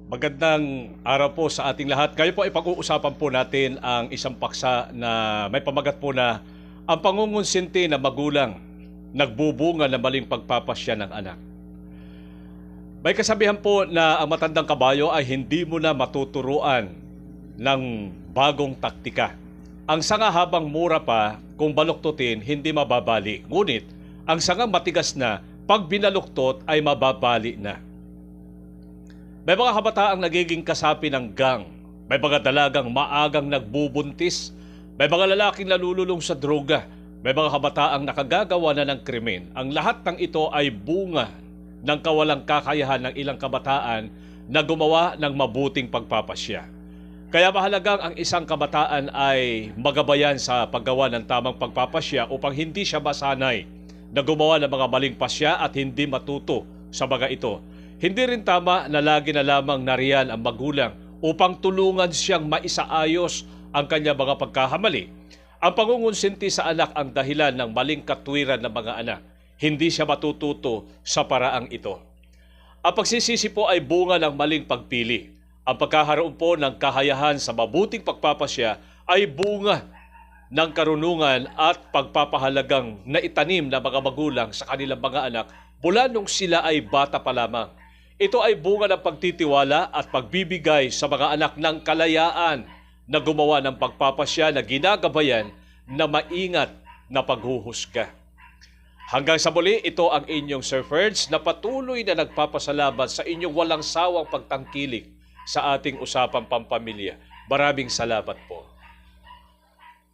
Magandang araw po sa ating lahat. Ngayon po ay pag-uusapan po natin ang isang paksa na may pamagat po na ang pangungonsinti na magulang nagbubunga ng maling pagpapasya ng anak. May kasabihan po na ang matandang kabayo ay hindi mo na matuturuan ng bagong taktika. Ang sanga habang mura pa, kung baluktutin, hindi mababali. Ngunit, ang sangang matigas na, pag binaluktot ay mababali na. May mga kabataang nagiging kasapi ng gang. May mga dalagang maagang nagbubuntis. May mga lalaking nalululong sa droga. May mga kabataang nakagagawa na ng krimen. Ang lahat ng ito ay bunga ng kawalang kakayahan ng ilang kabataan na gumawa ng mabuting pagpapasya. Kaya mahalagang ang isang kabataan ay magabayan sa paggawa ng tamang pagpapasya upang hindi siya masanay na gumawa ng mga maling pasya at hindi matuto sa mga ito. Hindi rin tama na lagi na lamang nariyan ang magulang upang tulungan siyang maisaayos ang kanyang mga pagkakamali. Ang pangungonsinti sa anak ang dahilan ng maling katwiran ng mga anak. Hindi siya matututo sa paraang ito. Ang pagsisisi po ay bunga ng maling pagpili. Ang pagkakaroon po ng kahayahan sa mabuting pagpapasya ay bunga ng karunungan at pagpapahalagang naitanim ng mga magulang sa kanilang mga anak mula nung sila ay bata pa lamang. Ito ay bunga ng pagtitiwala at pagbibigay sa mga anak ng kalayaan na gumawa ng pagpapasya na ginagabayan na maingat na paghuhusga. Hanggang sa muli, ito ang inyong Sir Ferds na patuloy na nagpapasalamat sa inyong walang sawang pagtangkilik sa ating usapang pampamilya. Maraming salamat po.